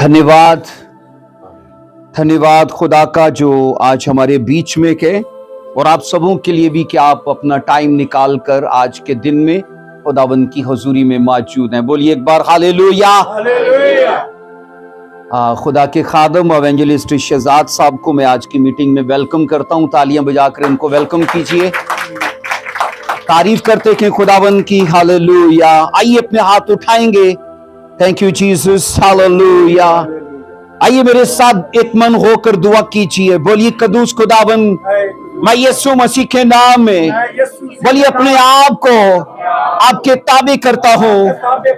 धन्यवाद धन्यवाद खुदा का जो आज हमारे बीच में के और आप सबों के लिए भी कि आप अपना टाइम निकाल कर आज के दिन में खुदावंद की हुजूरी में मौजूद हैं। बोलिए एक बार हालेलुया। खुदा के खादम एवेंजलिस्ट शहजाद साहब को मैं आज की मीटिंग में वेलकम करता हूं। तालियां बजाकर इनको वेलकम कीजिए। तारीफ करते कि खुदावंद की हालेलुया। आइए अपने हाथ उठाएंगे। Thank you Jesus, hallelujah. आइए मेरे साथ एक मन होकर दुआ कीजिए। बोलिए कदूस खुदावंद, मैं यीशु मसीह के नाम में बोलिए अपने आप को आपके ताबे करता हूँ।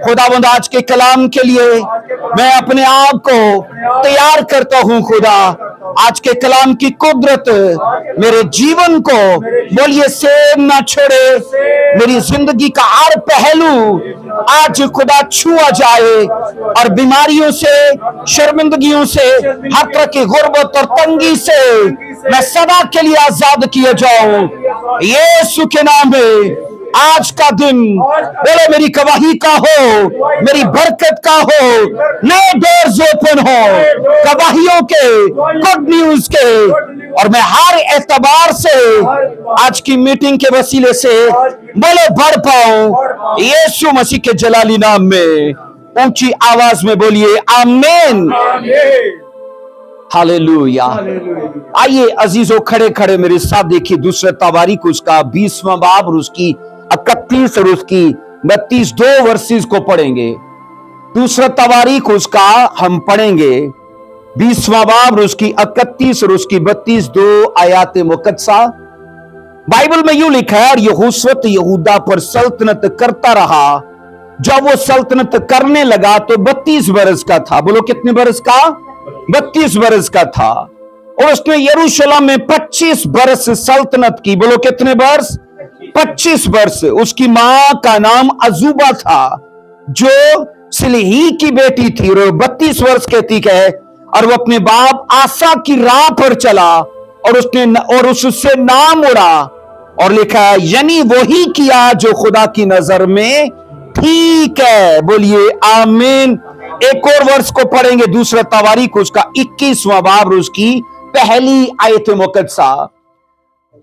खुदावंद आज के कलाम के लिए मैं अपने आप को तैयार करता हूँ। खुदा आज के कलाम की कुदरत मेरे जीवन को बोलिए सेम ना छोड़े। मेरी जिंदगी का हर पहलू आज खुदा छुआ जाए और बीमारियों से, शर्मिंदगियों से, हर तरह की गुर्बत और तंगी से मैं सदा के लिए आजाद किया जाऊं यीशु के नाम में। आज का दिन बोले मेरी गवाही का हो, मेरी बरकत का हो, नए डोर्स ओपन हो गवाहियों के, गुड न्यूज के, और मैं हर एतबार से आज की मीटिंग के वसीले से बोले बढ़ पाऊं यीशु मसीह के जलाली नाम में। ऊंची आवाज में बोलिए आमीन, हालेलुया। आइए अजीजों, खड़े खड़े मेरे साथ देखिए दूसरे तवारीख उसका 20वां बाब और उसकी 31 और उसकी 32 दो वर्सेस को पढ़ेंगे। दूसरा तवारीख उसका हम पढ़ेंगे 20वां बाब और उसकी 31 और उसकी 32 दो आयात मुकद्दसा। बाइबल में यूं लिखा है, और यहोशू यहूदा पर सल्तनत करता रहा। जब वो सल्तनत करने लगा तो 32 बरस का था। बोलो कितने बरस का? 32 बरस का था। और उसने यरूशलेम में 25 बरस सल्तनत की। बोलो कितने बरस? 25 वर्ष। उसकी मां का नाम अजूबा था जो सिलही की बेटी थी और 32 वर्ष कहती है। और वो अपने बाप आसा की राह पर चला और उससे नाम उड़ा और लिखा है यानी वही किया जो खुदा की नजर में ठीक है। बोलिए आमीन। एक और वर्ष को पढ़ेंगे दूसरा तवारीख उसका 21वां बाब उसकी पहली आयत मुकद्दसा।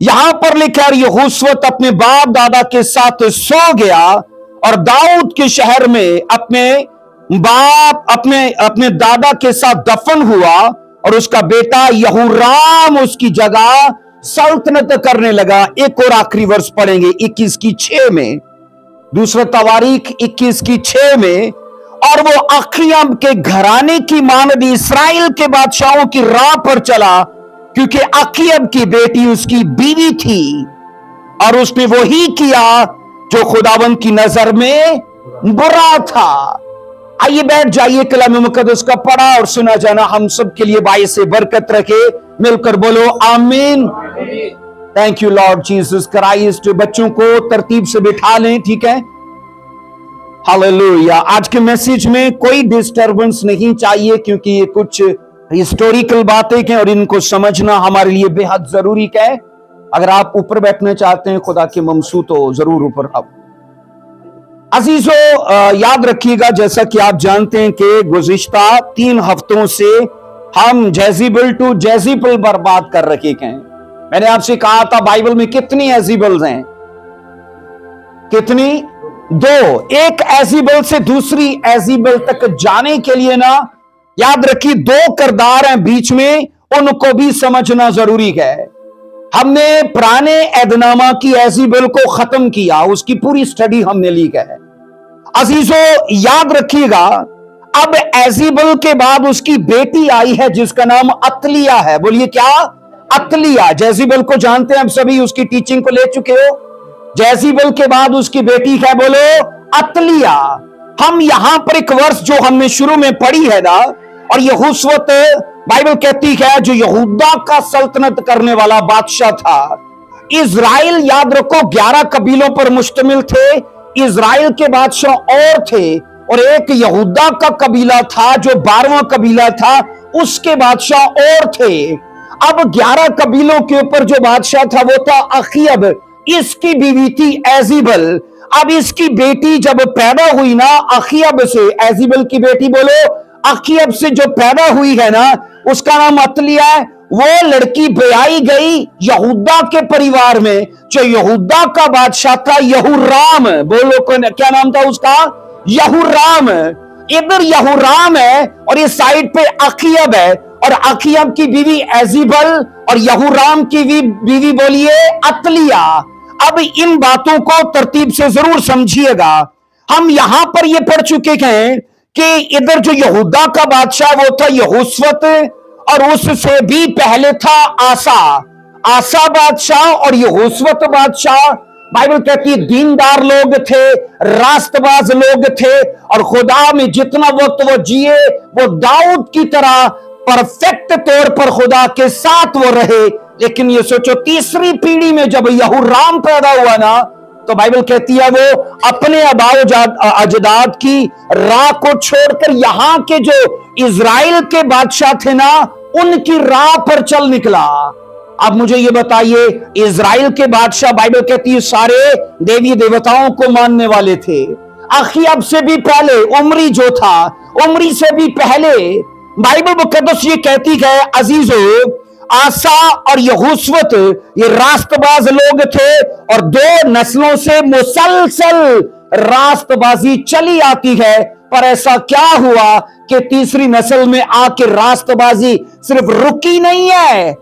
यहां पर लिखा है यहोशू अपने बाप दादा के साथ सो गया और दाऊद के शहर में अपने दादा के साथ दफन हुआ और उसका बेटा यहूराम उसकी जगह सल्तनत करने लगा। एक और आखिरी वर्ष पढ़ेंगे 21 की 6 में, दूसरा तवारीख 21 की 6 में। और वो अखीयब के घराने की मानवी इस्राएल के बादशाहों की राह पर चला क्योंकि अखीयब की बेटी उसकी बीवी थी और उसने वही किया जो खुदावंद की नजर में बुरा था। आइए बैठ जाइए, कलाम मुकद्दस का पढ़ा और सुना जाना हम सब के लिए बाइस से बरकत रखे। मिलकर बोलो आमीन। Thank you Lord Jesus Christ. बच्चों को तरतीब से बिठा लें, ठीक है? हालेलुया। आज के मैसेज में कोई डिस्टरबेंस नहीं चाहिए क्योंकि ये कुछ हिस्टोरिकल बातें हैं और इनको समझना हमारे लिए बेहद जरूरी है। अगर आप ऊपर बैठना चाहते हैं खुदा के ममसू तो जरूर ऊपर आओ। अजीजों, याद रखिएगा जैसा कि आप जानते हैं कि गुज़िश्ता 3 हफ्तों से हम जेज़ेबेल टू जेज़ेबेल बर्बाद कर रखे हैं। मैंने आपसे कहा था बाइबल में कितनी एज़ेबेल्स हैं? कितनी? 2। एक एज़ेबेल से दूसरी एज़ेबेल तक जाने के लिए ना याद रखिए 2 किरदार हैं बीच में, उनको भी समझना जरूरी है। हमने पुराने ऐदनामा की एज़ेबेल को खत्म किया, उसकी पूरी स्टडी हमने ली है। अजीजों याद रखिएगा, अब एज़ेबेल के बाद उसकी बेटी आई है जिसका नाम अतलिया है। बोलिए क्या? अतलिया। जेज़ेबेल को जानते हैं आप सभी, उसकी टीचिंग को ले चुके हो। जेज़ेबेल के बाद उसकी बेटी है, बोलो अतलिया। हम यहां पर एक वर्ष जो हमने शुरू में पढ़ी है ना, और यहोशू बाइबल कहती है जो यहूदा का सल्तनत करने वाला बादशाह था। इज़राइल याद रखो 11 कबीलों पर मुश्तमिल थे। इज़राइल के बादशाह और थे और एक यहूदा का कबीला था जो 12वां कबीला था, उसके बादशाह और थे। अब 11 कबीलों के ऊपर जो बादशाह था वो था अखीयब, इसकी बीवी थी एज़ेबेल। अब इसकी बेटी जब पैदा हुई ना अखीयब से, एज़ेबेल की बेटी बोलो अखीयब से जो पैदा हुई है ना, उसका नाम अतलिया है। वो लड़की ब्याई गई यहूदा के परिवार में, जो यहूदा का बादशाह था यहूराम। बोलो क्या नाम था उसका? यहूराम। इधर यहूराम है और ये साइड पे अखीयब है, और अखीयब की बीवी एजीबल और यहूराम की बीवी बोलिए अतलिया। अब इन बातों को तरतीब से जरूर समझिएगा। हम यहां पर ये पढ़ चुके हैं कि इधर जो यहूदा का बादशाह वो था यहोशवत, और उससे भी पहले था आसा बादशाह और यहोशवत बादशाह। बाइबल कहती है दीनदार लोग थे, रास्तबाज लोग थे, और खुदा में जितना वक्त वो जिए वो दाऊद की तरह परफेक्ट तौर पर खुदा के साथ वो रहे। लेकिन ये सोचो तीसरी पीढ़ी में जब यहूराम पैदा हुआ ना, तो बाइबल कहती है वो अपने आबाओ अजदाद की राह को छोड़कर यहां के जो इजराइल के बादशाह थे ना, उनकी राह पर चल निकला। अब मुझे ये बताइए, इजराइल के बादशाह बाइबल कहती है सारे देवी देवताओं को मानने वाले थे। अखीयब से भी पहले उमरी जो था, उमरी से भी पहले बाइबल मुकद्दस ये कहती है अजीजों, आसा और यहोशवत ये रास्तबाज लोग थे, और दो नस्लों से मुसलसल रास्तबाजी चली आती है। पर ऐसा क्या हुआ कि तीसरी नस्ल में आके रास्तबाजी सिर्फ रुकी नहीं है,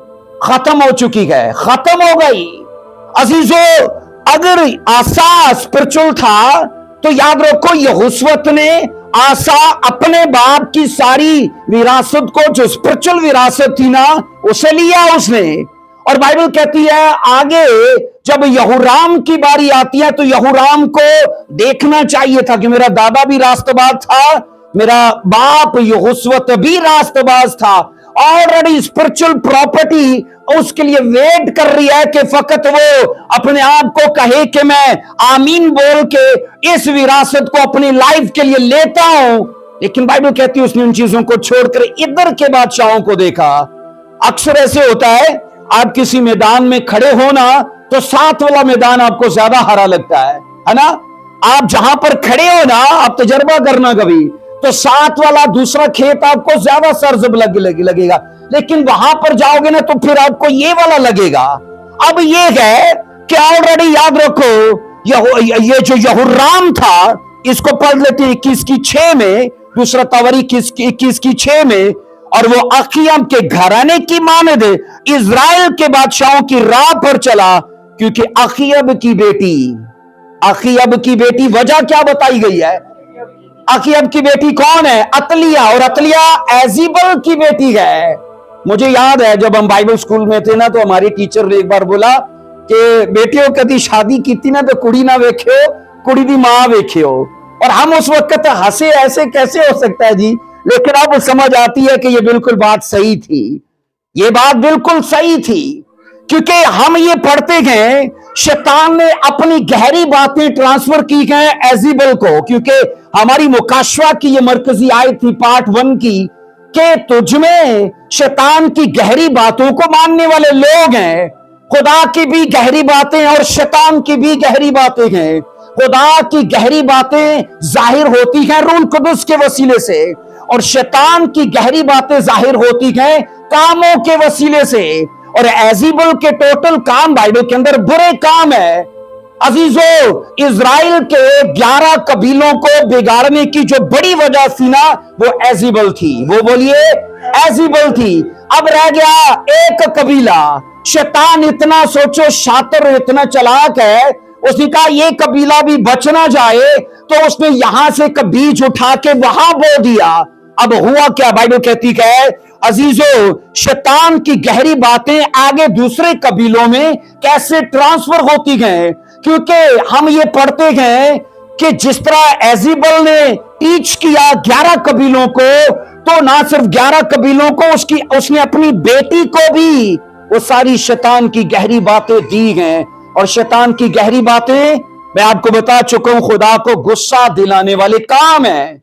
खत्म हो चुकी है, खत्म हो गई। अजीजों, अगर आसा स्पिरिचुअल था तो याद रखो यहोशवत ने आसा अपने बाप की सारी विरासत को, जो स्पिरिचुअल विरासत थी ना, उसे लिया उसने। और बाइबल कहती है आगे जब यहूराम की बारी आती है तो यहूराम को देखना चाहिए था कि मेरा दादा भी रास्तबाज था, मेरा बाप यहोशवत भी रास्तबाज था। ऑलरेडी स्पिरिचुअल प्रॉपर्टी उसके लिए वेट कर रही है कि फकत वो अपने आप को कहे कि मैं आमीन बोल के इस विरासत को अपनी लाइफ के लिए लेता हूं। लेकिन बाइबल कहती है उसने उन चीजों को छोड़कर इधर के बादशाहों को देखा। अक्सर ऐसे होता है, आप किसी मैदान में खड़े हो ना तो साथ वाला मैदान आपको ज्यादा हरा लगता है ना। आप जहां पर खड़े हो ना, आप तजर्बा करना कभी, तो साथ वाला दूसरा खेत आपको ज्यादा सरजब लगेगा, लेकिन वहां पर जाओगे ना तो फिर आपको ये वाला लगेगा। अब ये है कि ऑलरेडी याद रखो ये जो यहूराम था, इसको पढ़ लेते 21 की 6 में, दूसरा तवरी 21 की 6 में, और वो अखीयब के घराने की मानद इजराइल के बादशाहों की राह पर चला, क्योंकि अखीयब की बेटी वजह क्या बताई गई है? अखीयब की बेटी कौन है? अतलिया, और अतलिया एजीबल की बेटी है। मुझे याद है जब हम बाइबल स्कूल में थे ना, तो हमारी टीचर ने एक बार बोला कि बेटियों कभी शादी की थी ना तो कुड़ी ना वेख्यो, कुड़ी दी मां वेख्यो। और हम उस वक्त हंसे, ऐसे कैसे हो सकता है जी, लेकिन अब समझ आती है कि ये बिल्कुल बात सही थी, ये बात बिल्कुल सही थी। क्योंकि हम ये पढ़ते हैं शैतान ने अपनी गहरी बातें ट्रांसफर की हैं एजीबल को, क्योंकि हमारी मुकाशवा की ये मरकजी आयत थी पार्ट 1 की, कि तुझमें शैतान की गहरी बातों को मानने वाले लोग हैं। खुदा की भी गहरी बातें और शैतान की भी गहरी बातें हैं। खुदा की गहरी बातें जाहिर होती हैं रूह कुदस के वसीले से, और शैतान की गहरी बातें जाहिर होती हैं कामों के वसीले से। और एजीबल के टोटल काम बाइबल के अंदर बुरे काम है। अजीजों, इजराइल के 11 कबीलों को बिगाड़ने की जो बड़ी वजह थी ना, वो एजीबल थी। वो बोलिए एजीबल थी। अब रह गया एक कबीला। शैतान इतना सोचो शातिर, इतना चालाक है, उसने कहा ये कबीला भी बच ना जाए, तो उसने यहां से बीज उठा के वहां बो दिया। अब हुआ क्या? बाइबल कहती है अजीजों, शैतान की गहरी बातें आगे दूसरे कबीलों में कैसे ट्रांसफर होती हैं, क्योंकि हम ये पढ़ते हैं कि जिस तरह एजीबल ने टीच किया 11 कबीलों को, तो ना सिर्फ 11 कबीलों को, उसने अपनी बेटी को भी वो सारी शैतान की गहरी बातें दी हैं। और शैतान की गहरी बातें मैं आपको बता चुका हूं, खुदा को गुस्सा दिलाने वाले काम है।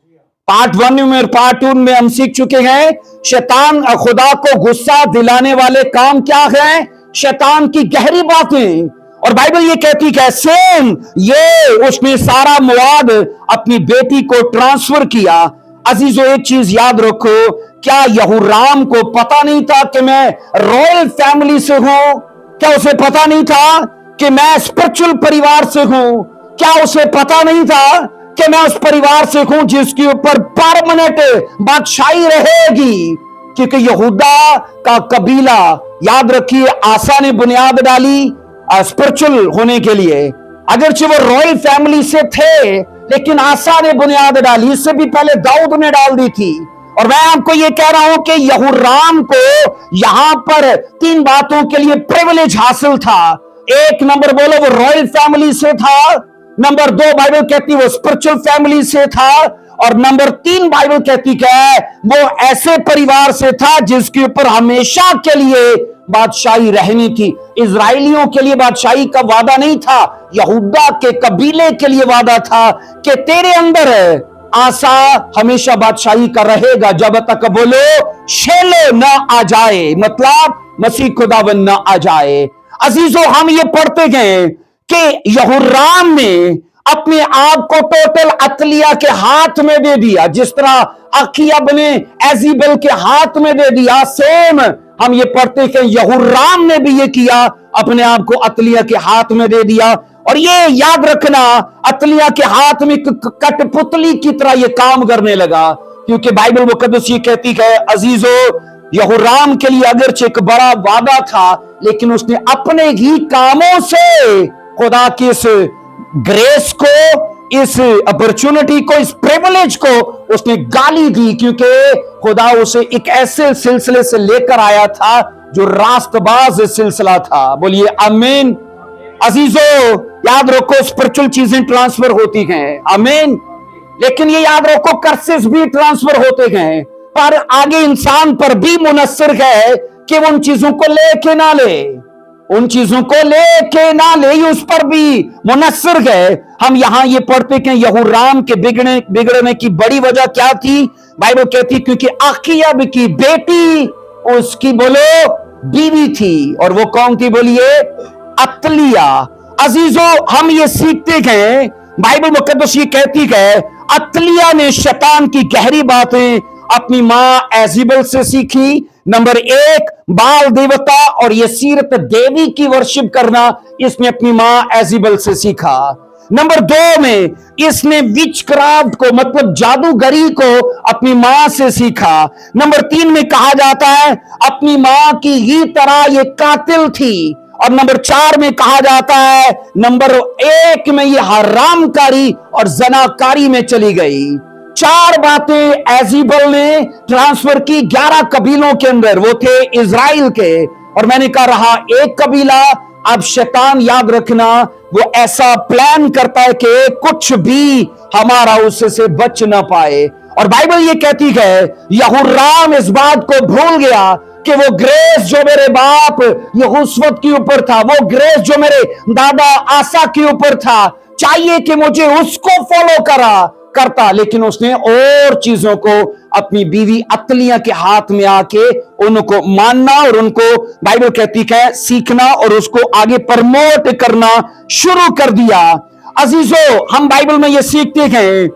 पार्ट 1 में और पार्ट 2 में हम सीख चुके हैं शैतान खुदा को गुस्सा दिलाने वाले काम क्या है? शैतान की गहरी बातें। और बाइबल ये कहती है सेम ये उसने सारा मवाद अपनी बेटी को ट्रांसफर किया। अजीजों, एक चीज याद रखो, क्या यहूराम को पता नहीं था कि मैं रॉयल फैमिली से हूं? क्या उसे पता नहीं था कि मैं स्पिरिचुअल परिवार से हूं? क्या उसे पता नहीं था कि मैं उस परिवार से हूं जिसके ऊपर परमानेंट बादशाही रहेगी? क्योंकि यहूदा का कबीला, याद रखिए, आसा ने बुनियाद डाली स्पिरिचुअल होने के लिए। अगरचे वो रॉयल फैमिली से थे, लेकिन आसा ने बुनियाद डाली, इससे भी पहले दाऊद ने डाल दी थी। और मैं आपको ये कह रहा हूं कि यहूराम को यहां पर 3 बातों के लिए प्रिविलेज हासिल था। एक, नंबर बोलो, वो रॉयल फैमिली से था। नंबर 2, बाइबल कहती वो स्पिरिचुअल फैमिली से था। और नंबर 3, बाइबल कहती है वो ऐसे परिवार से था जिसके ऊपर हमेशा के लिए बादशाही रहनी थी। इजराइलियों के लिए बादशाही का वादा नहीं था, यहूदा के कबीले के लिए वादा था कि तेरे अंदर आसा हमेशा बादशाही का रहेगा जब तक, बोलो, शेलो न आ जाए, मतलब मसीह खुदावन न आ जाए। अजीजों, हम ये पढ़ते गए कि यहूराम ने अपने आप को टोटल अतलिया के हाथ में दे दिया, जिस तरह अखियब ने एजीबल के हाथ में दे दिया। सेम हम ये पढ़ते कि यहूराम ने भी ये किया, अपने आप को अतलिया के हाथ में दे दिया। और ये याद रखना, अतलिया के हाथ में कठपुतली की तरह ये काम करने लगा, क्योंकि बाइबल मुकद्दस ये कहती है अजीजों, यहूराम के लिए अगरचे एक बड़ा वादा था, लेकिन उसने अपने ही कामों से खुदा की इस ग्रेस को, इस अपॉर्चुनिटी को, इस प्रिविलेज को उसने गाली दी, क्योंकि खुदा उसे एक ऐसे सिलसिले से लेकर आया था जो रास्तबाज सिलसिला था। बोलिए आमीन। अजीजों, याद रखो, स्पिरिचुअल चीजें ट्रांसफर होती हैं, आमीन, लेकिन ये याद रखो कर्सेस भी ट्रांसफर होते हैं, पर आगे इंसान पर भी मुनस्सिर है कि वो उन चीजों को लेके ना ले, उन चीजों को लेके ना ले, उस पर भी मुनस्सिर है। हम यहां ये पढ़ते कि यहूराम के बिगड़ने की बड़ी वजह क्या थी? बाइबल कहती क्योंकि अखीयब की बेटी उसकी, बोलो, बीवी थी, और वो कौन थी? बोलिए, अतलिया। अजीजों, हम ये सीखते हैं, बाइबल मुकद्दस ये कहती है अतलिया ने शैतान की गहरी बातें अपनी मां एजीबल से सीखी। नंबर 1, बाल देवता और ये सीरत देवी की वर्शिप करना इसने अपनी मां एजीबल से सीखा। नंबर 2 में इसने विचक्राफ्ट को, मतलब जादूगरी को, अपनी मां से सीखा। नंबर 3 में कहा जाता है अपनी मां की ही तरह ये कातिल थी। और नंबर 4 में कहा जाता है, नंबर 1 में ये हरामकारी और जनाकारी में चली गई। 4 बातें एजीबल ने ट्रांसफर की 11 कबीलों के अंदर, वो थे इजराइल के। और मैंने कहा रहा एक कबीला, अब शैतान याद रखना वो ऐसा प्लान करता है कि कुछ भी हमारा उससे बच ना पाए। और बाइबल ये कहती है यहूराम इस बात को भूल गया कि वो ग्रेस जो मेरे बाप यहोशूआ के ऊपर था, वो ग्रेस जो मेरे दादा आसा के ऊपर था, चाहिए कि मुझे उसको फॉलो करता, लेकिन उसने और चीजों को अपनी बीवी अतलिया के हाथ में आके उनको मानना और उनको, बाइबल कहती है, सीखना और उसको आगे प्रमोट करना शुरू कर दिया। अजीजों, हम बाइबल में ये सीखते हैं,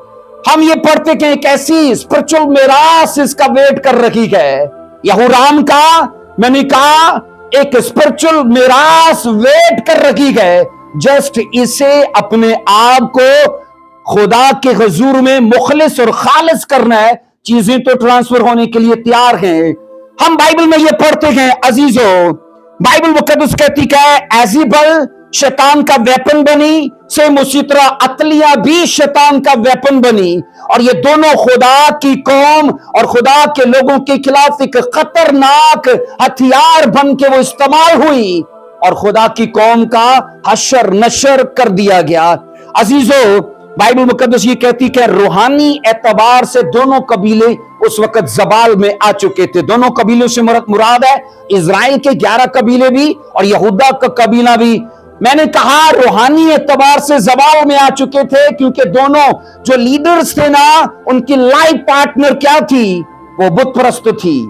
हम ये पढ़ते हैं, एक ऐसी स्पिरिचुअल मिरास इसका वेट कर रखी है। यहूराम का, मैंने कहा, एक स्पिरिचुअल मिरास वेट कर रखी है। जस्ट इसे अपने आप को खुदा के हुजूर में मुखलिस और खालिस करना है, चीजें तो ट्रांसफर होने के लिए तैयार हैं। हम बाइबल में ये पढ़ते हैं अजीजों, बाइबल मुकद्दस कहती है एजीबल शैतान का वेपन बनी, सेम उसी तरह अतलिया भी शैतान का वेपन बनी। और ये दोनों खुदा की कौम और खुदा के लोगों के खिलाफ एक खतरनाक हथियार बन के वो इस्तेमाल हुई और खुदा की कौम का हशर नशर कर दिया गया। अजीजों, बाइबल मुकद्दस ये कहती है रूहानी एतबार से दोनों कबीले उस वक्त जबाल में आ चुके थे। दोनों कबीलों से मुराद है इजराइल के 11 कबीले भी और यहूदा का कबीला भी। मैंने कहा रूहानी एतबार से जबाल में आ चुके थे क्योंकि दोनों जो लीडर्स थे ना, उनकी लाइफ पार्टनर क्या थी? वो बुत परस्त थी।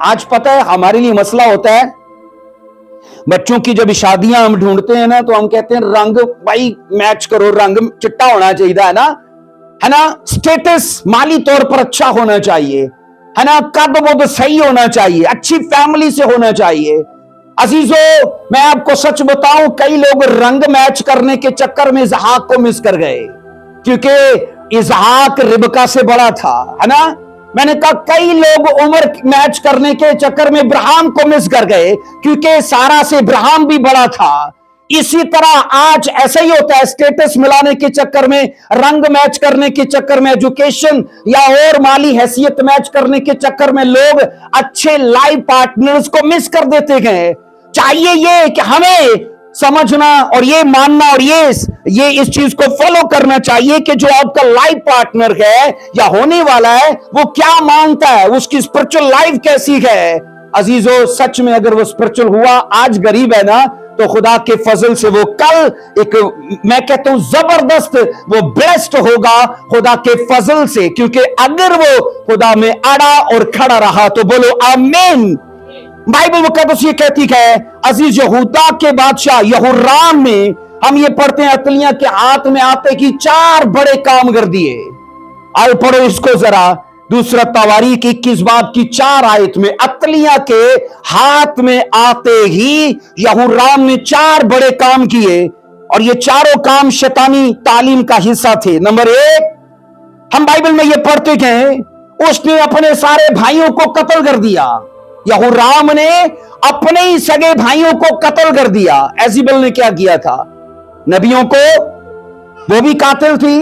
आज पता है हमारे लिए मसला होता है, बच्चों की जब शादियां हम ढूंढते हैं ना, तो हम कहते हैं रंग भाई मैच करो, रंग चिट्टा होना चाहिए है ना। है ना, स्टेटस माली तौर पर अच्छा होना चाहिए, है ना, कद बुद सही होना चाहिए, अच्छी फैमिली से होना चाहिए। अजीजों, मैं आपको सच बताऊं, कई लोग रंग मैच करने के चक्कर में इसहाक को मिस कर गए, क्योंकि इसहाक रिबका से बड़ा था, है ना। मैंने कहा कई लोग उम्र मैच करने के चक्कर में इब्राहिम को मिस कर गए, क्योंकि सारा से इब्राहिम भी बड़ा था। इसी तरह आज ऐसा ही होता है, स्टेटस मिलाने के चक्कर में, रंग मैच करने के चक्कर में, एजुकेशन या और माली हैसियत मैच करने के चक्कर में लोग अच्छे लाइफ पार्टनर्स को मिस कर देते गए। चाहिए ये कि हमें समझना और ये मानना और ये इस चीज को फॉलो करना चाहिए कि जो आपका लाइफ पार्टनर है या होने वाला है वो क्या मानता है, उसकी स्पिरिचुअल लाइफ कैसी है। अजीजों, सच में अगर वो स्पिरिचुअल हुआ, आज गरीब है ना, तो खुदा के फजल से वो कल एक, मैं कहता हूं जबरदस्त, वो ब्लेस्ड होगा खुदा के फजल से, क्योंकि अगर वो खुदा में अड़ा और खड़ा रहा तो बोलो आमीन। बाइबल मुकद्दस ये कहती है, अजीज यहूदा के बादशाह यहोराम में हम ये पढ़ते हैं, अतलिया के हाथ में आते ही 4 बड़े काम कर दिए। आओ पढ़ो इसको जरा, दूसरा तवारीख 21 बाब की 4 आयत में, अतलिया के हाथ में आते ही यहोराम ने 4 बड़े काम किए, और ये चारों काम शैतानी तालीम का हिस्सा थे। नंबर 1, हम बाइबल में ये पढ़ते हैं, उसने अपने सारे भाइयों को कत्ल कर दिया। यहोराम ने अपने ही सगे भाइयों को कत्ल कर दिया। एजेबेल ने क्या किया था? नबियों को, वो भी कातिल थी।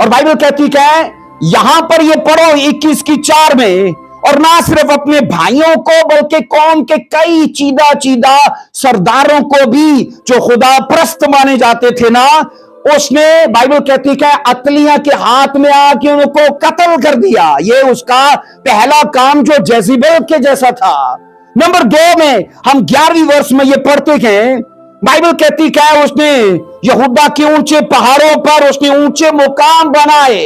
और बाइबल कहती है, यहां पर ये पढ़ो 21 की 4 में, और ना सिर्फ अपने भाइयों को बल्कि कौम के कई चीदा सरदारों को भी जो खुदा परस्त माने जाते थे ना, उसने, बाइबल कहती है, अतलिया के हाथ में आके उनको कत्ल कर दिया। ये उसका पहला काम जो जेजिबेल के जैसा था। नंबर 2 में हम 11वीं वर्ष में ये पढ़ते हैं, बाइबल कहती है, उसने यहूदा के ऊंचे पहाड़ों पर उसने ऊंचे मुकाम बनाए,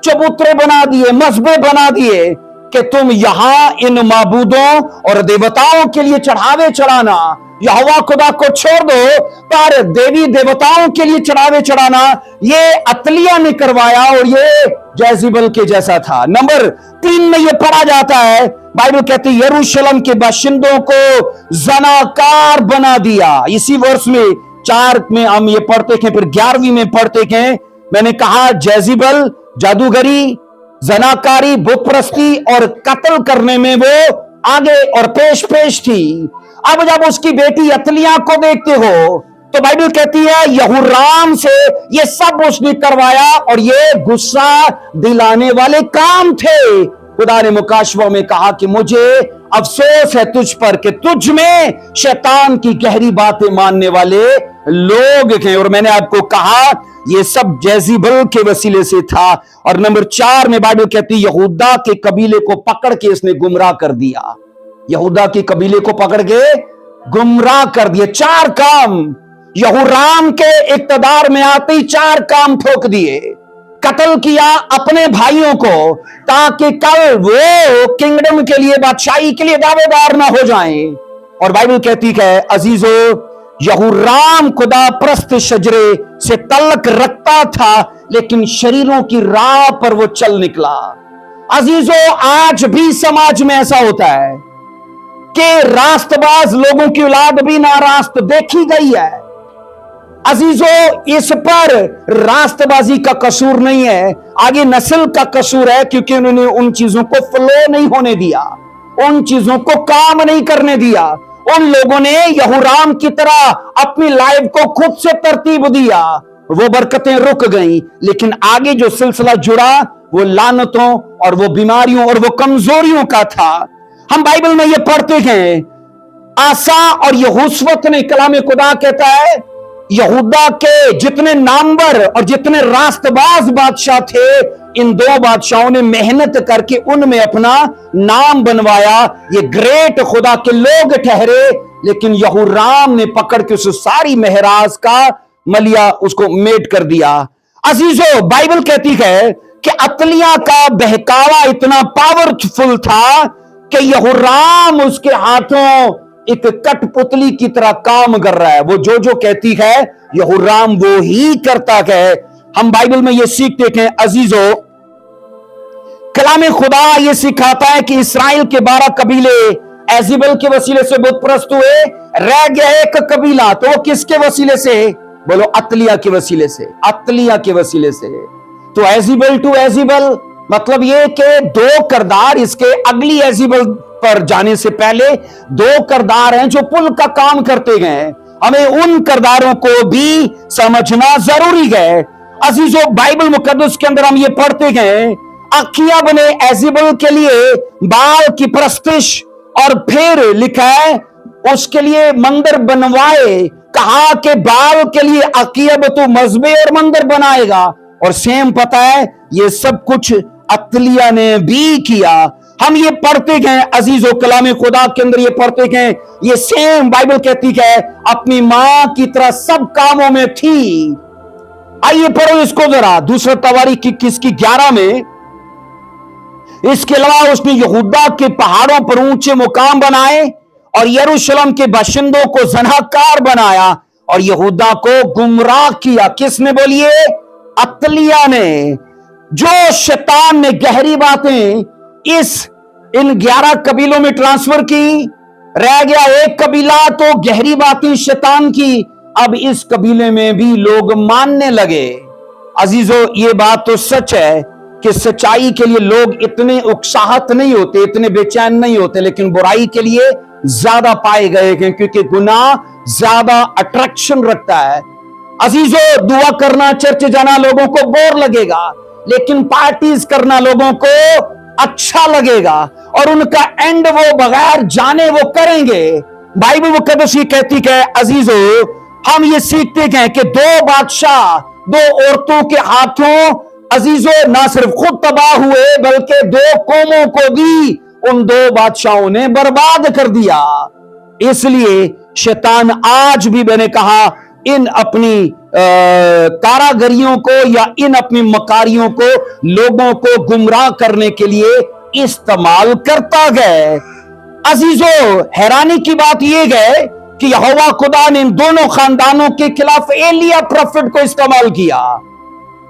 चबूतरे बना दिए, मस्बे बना दिए कि तुम यहां इन माबूदों और देवताओं के लिए चढ़ावे चढ़ाना। यहोवा खुदा को छोड़ दो, पर देवी देवताओं के लिए चढ़ावे चढ़ाना ये अतलिया ने करवाया, और ये जेजिबेल के जैसा था। नंबर 3 में ये पढ़ा जाता है, बाइबल कहती है, यरूशलेम के बाशिंदों को जनाकार बना दिया। इसी वर्ष में 4 में हम ये पढ़ते हैं, फिर 11वीं में पढ़ते हैं। मैंने कहा जेजिबेल जादूगरी, जनाकारी, बुतप्रस्ती और कत्ल करने में वो आगे और पेश थी। अब जब उसकी बेटी अतलिया को देखते हो तो बाइबल कहती है, यहोराम से ये सब उसने करवाया, और ये गुस्सा दिलाने वाले काम थे। खुदा ने मुकाशवा में कहा कि मुझे अफसोस है तुझ पर कि तुझ में शैतान की गहरी बातें मानने वाले लोग हैं। और मैंने आपको कहा ये सब जेजिबेल के वसीले से था। और नंबर 4 में बाइबल कहती है, यहूदा के कबीले को पकड़ के इसने गुमराह कर दिया। यहूदा के कबीले को पकड़ के गुमराह कर दिए। 4 काम यहोराम के इक्तदार में आते ही 4 काम ठोक दिए। कत्ल किया अपने भाइयों को, ताकि कल वो किंगडम के लिए, बादशाही के लिए दावेदार ना हो जाएं। और बाइबल कहती है, अजीजों, यहोराम खुदा परस्त शजरे से तल्लक रखता था, लेकिन शरीरों की राह पर वो चल निकला। अजीजों, आज भी समाज में ऐसा होता है कि रास्तबाज लोगों की औलाद भी नारास्त देखी गई है। अजीजों, इस पर रास्तबाजी का कसूर नहीं है, आगे नस्ल का कसूर है, क्योंकि उन्होंने उन चीजों को फ्लो नहीं होने दिया, उन चीजों को काम नहीं करने दिया। उन लोगों ने यहोराम की तरह अपनी लाइफ को खुद से तरतीब दिया, वो बरकतें रुक गईं। लेकिन आगे जो सिलसिला जुड़ा वो लानतों और वो बीमारियों और वो कमजोरियों का था। हम बाइबल में ये पढ़ते हैं, आसा और यहोशवत ने, कलाम खुदा कहता है, यहूदा के जितने नामवर और जितने रास्तबाज बादशाह थे, इन 2 बादशाहों ने मेहनत करके उनमें अपना नाम बनवाया। ये ग्रेट खुदा के लोग ठहरे, लेकिन यहोराम ने पकड़ के उस सारी महराज का मलिया उसको मेट कर दिया। अजीजों, बाइबल कहती है कि अतलिया का बहकावा इतना पावरफुल था कि यहोराम उसके हाथों एक कठपुतली की तरह काम कर रहा है। वो जो कहती है यहोराम वो ही करता है। हम बाइबल में ये सीखते हैं अजीजों, कलाम खुदा ये सिखाता है कि इस्राएल के 12 कबीले एजिबल के वसीले से बुत परस्त हुए, रह गया एक कबीला, तो वो किसके वसीले से? बोलो अतलिया के वसीले से, अतलिया के वसीले से। तो एजिबल टू एजिबल मतलब ये कि दो करदार, इसके अगली एजिबल पर जाने से पहले दो करदार हैं जो पुल का काम करते गए। हमें उन करदारों को भी समझना जरूरी है। अजीजों, बाइबल मुकद्दस के अंदर हम ये पढ़ते गए, अखियाब ने एजिबल के लिए बाल की परस्तिश और फिर लिखा है उसके लिए मंदिर बनवाए, कहा कि बाल के लिए अखियाब तो मजबे और मंदिर बनाएगा। और सेम पता है ये सब कुछ अतलिया ने भी किया। हम ये पढ़ते गए अजीजों, कलाम खुदा के अंदर ये पढ़ते गए, ये सेम बाइबल कहती है अपनी मां की तरह सब कामों में थी। आइए पढ़ो इसको जरा, दूसरा तवारीख 21 की 11 में। इसके अलावा उसने यहूदा के पहाड़ों पर ऊंचे मुकाम बनाए और यरूशलेम के बाशिंदों को जनाकार बनाया और यहूदा को गुमराह किया। किसने? बोलिए, अतलिया ने। जो शैतान ने गहरी बातें इन 11 कबीलों में ट्रांसफर की, रह गया एक कबीला, तो गहरी बातें शैतान की अब इस कबीले में भी लोग मानने लगे। अजीजों, ये बात तो सच है कि सच्चाई के लिए लोग इतने उत्साहित नहीं होते, इतने बेचैन नहीं होते, लेकिन बुराई के लिए ज्यादा पाए गए हैं, क्योंकि गुनाह ज्यादा अट्रैक्शन रखता है। अजीजों, दुआ करना, चर्च जाना लोगों को बोर लगेगा, लेकिन पार्टीज करना लोगों को अच्छा लगेगा, और उनका एंड वो बगैर जाने वो करेंगे। बाइबल मुकद्दस ये कहती है अजीजों, हम ये सीखते हैं कि दो बादशाह, दो औरतों के हाथों अजीजों ना सिर्फ खुद तबाह हुए, बल्कि दो कौमों को भी उन दो बादशाहों ने बर्बाद कर दिया। इसलिए शैतान आज भी, मैंने कहा, इन अपनी कारागरियों को या इन अपनी मकारियों को लोगों को गुमराह करने के लिए इस्तेमाल करता गया। अजीजों, हैरानी की बात यह है कि यहोवा खुदा ने इन दोनों खानदानों के खिलाफ एलिया प्रोफेट को इस्तेमाल किया,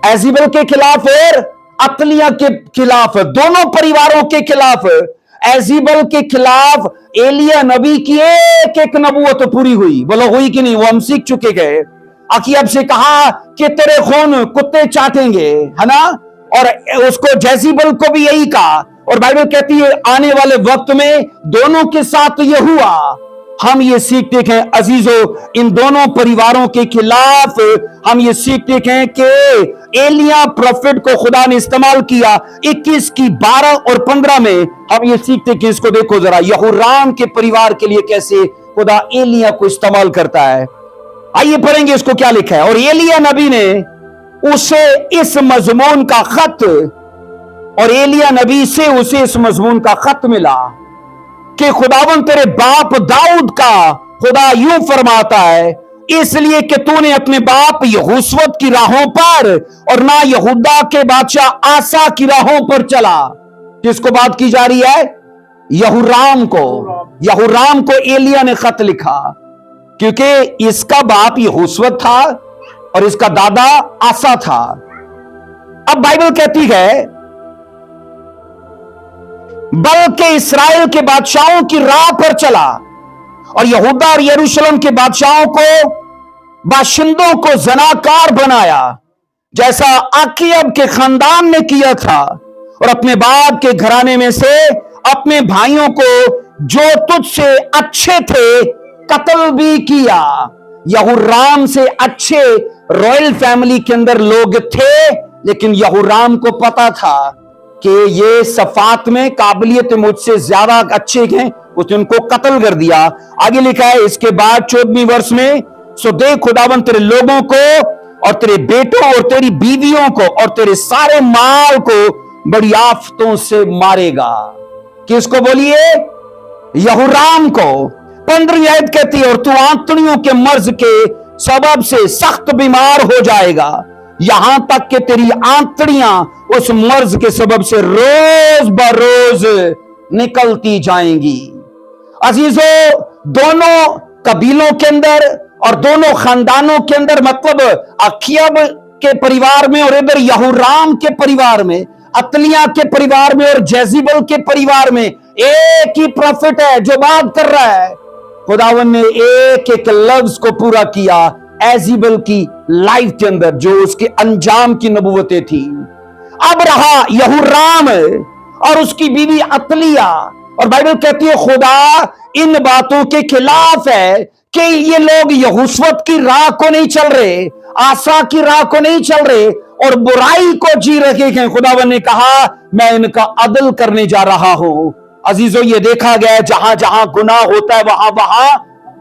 एजिबल के खिलाफ और अतलिया के खिलाफ, दोनों परिवारों के खिलाफ। एजिबल के खिलाफ एलिया नबी की एक एक नबूवत तो पूरी हुई। बोलो हुई कि नहीं? वो हम सीख चुके गए। अकीब से कहा कि तेरे खून कुत्ते चाटेंगे, है ना, और उसको जेज़ेबेल को भी यही कहा, और बाइबल कहती है आने वाले वक्त में दोनों के साथ ये हुआ। हम ये सीखते हैं अजीजों, इन दोनों परिवारों के खिलाफ हम ये सीखते हैं कि एलिया प्रोफेट को खुदा ने इस्तेमाल किया। 21 की 12 और 15 में हम ये सीखते कि इसको देखो जरा, यहोराम के परिवार के लिए कैसे खुदा एलिया को इस्तेमाल करता है। आइए पढ़ेंगे इसको क्या लिखा है। और एलिया नबी ने उसे इस मजमून का खत, और एलिया नबी से उसे इस मजमून का खत मिला कि खुदावन तेरे बाप दाऊद का खुदा यूं फरमाता है, इसलिए कि तूने अपने बाप यहोशवत की राहों पर और ना यहूदा के बादशाह आसा की राहों पर चला। किसको बात की जा रही है? यहोराम को। यहोराम को एलिया ने खत लिखा, क्योंकि इसका बाप यहोशवत था और इसका दादा आसा था। अब बाइबल कहती है बल्कि इस्राएल के बादशाहों की राह पर चला और यहूदा और यरूशलेम के बादशाहों को, बाशिंदों को जनाकार बनाया, जैसा अकीब के खानदान ने किया था, और अपने बाप के घराने में से अपने भाइयों को जो तुझसे अच्छे थे कत्ल भी किया। यहोराम से अच्छे रॉयल फैमिली के अंदर लोग थे, लेकिन यहोराम को पता था कि ये सफात में काबिलियत मुझसे ज्यादा अच्छे हैं, उसने उनको कत्ल कर दिया। आगे लिखा है इसके बाद 14वीं वर्ष में, सो देख खुदावन तेरे लोगों को और तेरे बेटों और तेरी बीवियों को और तेरे सारे माल को बड़ी आफतों से मारेगा। किसको बोलिए? यहोराम को। 15वीं आयत कहती है और तू आंतड़ियों के मर्ज के सबब से सख्त बीमार हो जाएगा, यहां तक कि तेरी आंतड़ियां उस मर्ज के सबब से रोज बरोज निकलती जाएंगी। अजीजों, दोनों कबीलों के अंदर और दोनों खानदानों के अंदर, मतलब अकीब के परिवार में और इधर यहूराम के परिवार में, अतलिया के परिवार में और जेजिबल के परिवार में एक ही प्रॉफिट है जो बात कर रहा है। खुदावन ने एक एक लफ्ज को पूरा किया एजिबल की लाइफ के अंदर, जो उसके अंजाम की नबूवतें थी। अब रहा यहूराम और उसकी बीवी अतलिया, और बाइबल कहती है खुदा इन बातों के खिलाफ है कि ये लोग यहोशुवत की राह को नहीं चल रहे, आसा की राह को नहीं चल रहे और बुराई को जी रहे हैं। खुदावन ने कहा मैं इनका अदल करने जा रहा हूं। अजीजों, ये देखा गया जहां जहां गुनाह होता है वहां वहां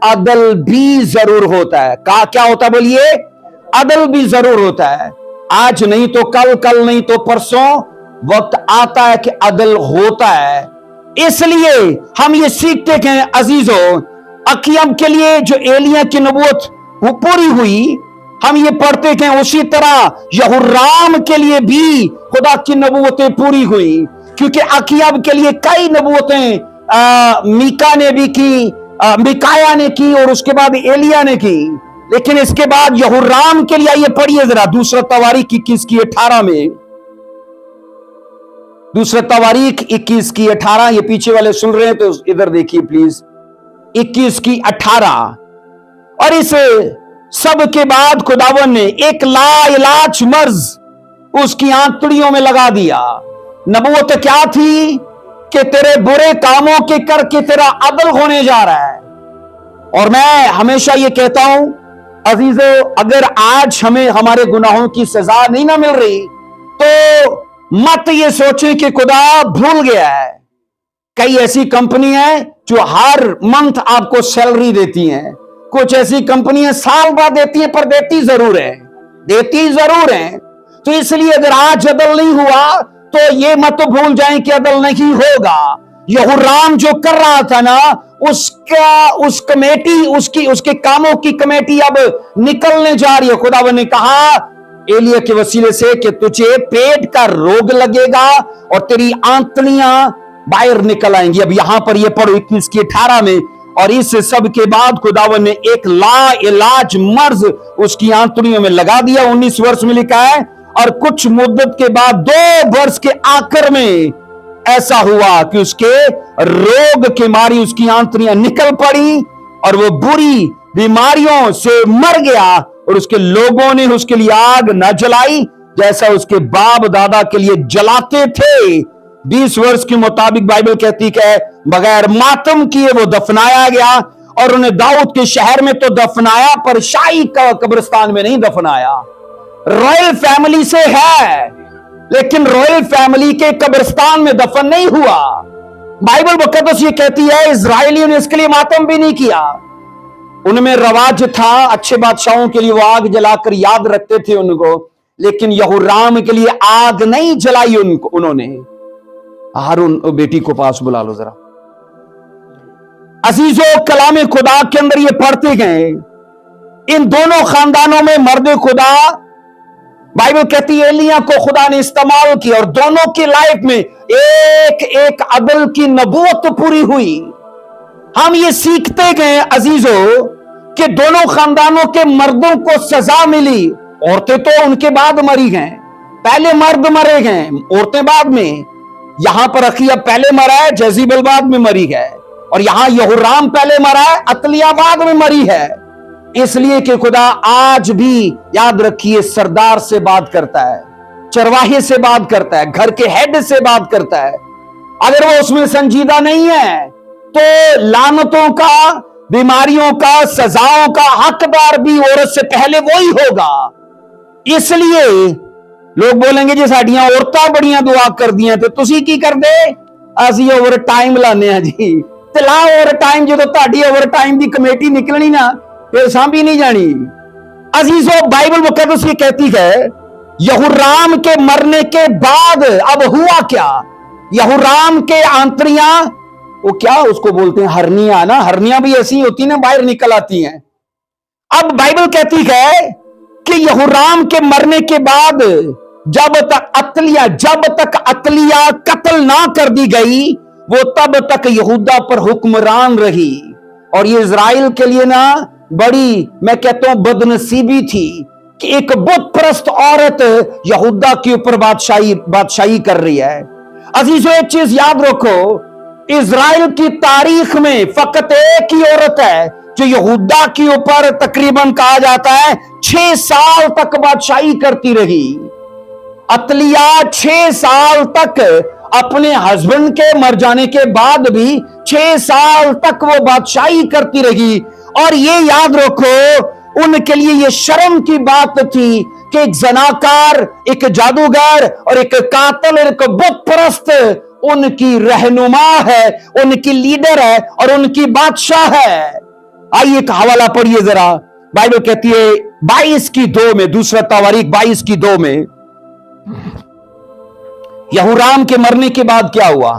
अदल भी जरूर होता है। क्या होता है बोलिए? अदल भी जरूर होता है। आज नहीं तो कल, कल नहीं तो परसों वक्त आता है कि अदल होता है। इसलिए हम ये सीखते हैं अजीजों, अकियम के लिए जो एलिया की नबूवत वो पूरी हुई, हम ये पढ़ते हैं उसी तरह यहूराम के लिए भी खुदा की नबूवतें पूरी हुई, क्योंकि अकियम के लिए कई नबूवतें मीका ने भी की, मिकाया ने की और उसके बाद एलिया ने की। लेकिन इसके बाद यहूराम के लिए आइए पढ़िए जरा दूसरा तवारीख 21 की 18 में, दूसरा तवारीख 21 की 18। ये पीछे वाले सुन रहे हैं तो इधर देखिए प्लीज, 21 की 18। और इस सब के बाद खुदावन ने एक लाइलाज मर्ज उसकी आंतड़ियों में लगा दिया। नबूवत क्या थी? कि तेरे बुरे कामों के करके तेरा अदल होने जा रहा है। और मैं हमेशा ये कहता हूं अजीजों, अगर आज हमें हमारे गुनाहों की सजा नहीं ना मिल रही तो मत ये सोचे कि खुदा भूल गया है। कई ऐसी कंपनी है जो हर मंथ आपको सैलरी देती हैं, कुछ ऐसी कंपनियां साल बाद देती हैं, पर देती जरूर है, देती जरूर है। तो इसलिए अगर आज अदल नहीं हुआ तो ये मत भूल जाएं कि अदल नहीं होगा। यहूराम जो कर रहा था ना, उस कमेटी, उसके कामों की कमेटी अब निकलने जा रही है। खुदावन ने कहा एलिया के वसीले से कि तुझे पेट का रोग लगेगा और तेरी आंतड़ियां बाहर निकल आएंगी। अब यहां पर ये पढ़ो 21 की 18 में, और इस सब के बाद खुदावन ने एक लाइलाज मर्ज उसकी आंतड़ियों में लगा दिया। 19 वर्ष में लिखा है, और कुछ मुद्दत के बाद 2 वर्ष के आखिर में ऐसा हुआ कि उसके रोग के मारी उसकी आंतड़ियां निकल पड़ी और वो बुरी बीमारियों से मर गया। और उसके लोगों ने उसके लिए आग न जलाई जैसा उसके बाप दादा के लिए जलाते थे। 20 वर्ष के मुताबिक बाइबल कहती है बगैर मातम किए वो दफनाया गया। और उन्हें दाऊद के शहर में तो दफनाया, पर शाही कब्रिस्तान में नहीं दफनाया। रॉयल फैमिली से है, लेकिन रॉयल फैमिली के कब्रिस्तान में दफन नहीं हुआ। बाइबल मुकद्दस ये कहती है इजराइलियों ने इसके लिए मातम भी नहीं किया। उनमें रवाज था, अच्छे बादशाहों के लिए वो आग जलाकर याद रखते थे उनको, लेकिन यहूराम के लिए आग नहीं जलाई उन्होंने। हारून बेटी को पास बुला लो जरा। अजीजों, कलाम खुदा के अंदर ये पढ़ते गए, इन दोनों खानदानों में मर्द खुदा, बाइबल कहती है एलिया को खुदा ने इस्तेमाल किया और दोनों की लाइफ में एक एक अदल की नबूवत पूरी हुई। हम ये सीखते गए अजीजों कि दोनों खानदानों के मर्दों को सजा मिली। औरतें तो उनके बाद मरी गए, पहले मर्द मरे गए, औरतें बाद में। यहां पर अखिया पहले मरा है, जेजिबल बाद में मरी है, और यहां यहूराम पहले मरा है, अतलिया बाद में मरी है। इसलिए कि खुदा आज भी, याद रखिए, सरदार से बात करता है, चरवाहे से बात करता है, घर के हेड से बात करता है। अगर वो उसमें संजीदा नहीं है तो लानतों का, बीमारियों का, सजाओं का हकदार भी औरत से पहले वो ही होगा। इसलिए लोग बोलेंगे जी साडियां औरतां बड़ियां दुआ कर दियां ते तुसी की करदे? असी ओवर टाइम लाने हैं जी। ते ला ओवर टाइम, जो तुहाडी ओवर टाइम की कमेटी निकलनी ना फिर सांभी नहीं जानी। अजीजों, बाइबल मुकद्दस ये कहती है यहूराम के मरने के बाद अब हुआ क्या? यहूराम के आंतड़ियां, वो क्या उसको बोलते हैं, हरनियां ना, हरनियां भी ऐसी होती ना, बाहर निकल आती हैं। अब बाइबल कहती है कि यहूराम के मरने के बाद जब तक अतलिया कत्ल ना कर दी गई, वो तब तक यहूदा पर हुक्मरान रही। और ये इजराइल के लिए ना बड़ी, मैं कहता हूं, बदनसीबी थी कि एक बुत परस्त औरत यहूदा के ऊपर बादशाही कर रही है। अजीजों, एक चीज याद रखो, इजराइल की तारीख में फकत एक ही औरत है जो यहूदा के ऊपर तकरीबन कहा जाता है 6 साल तक बादशाही करती रही। अतलिया 6 साल तक अपने हस्बैंड के मर जाने के बाद भी 6 साल तक वो बादशाही करती रही। और ये याद रखो, उनके लिए ये शर्म की बात थी कि एक जनाकार, एक जादूगर और एक कातिल, एक बुत परस्त उनकी रहनुमा है, उनकी लीडर है और उनकी बादशाह है। आइए एक हवाला पढ़िए जरा। बाइबल कहती है 22:2 में, दूसरा तवारीख 22:2 में, यहूराम के मरने के बाद क्या हुआ?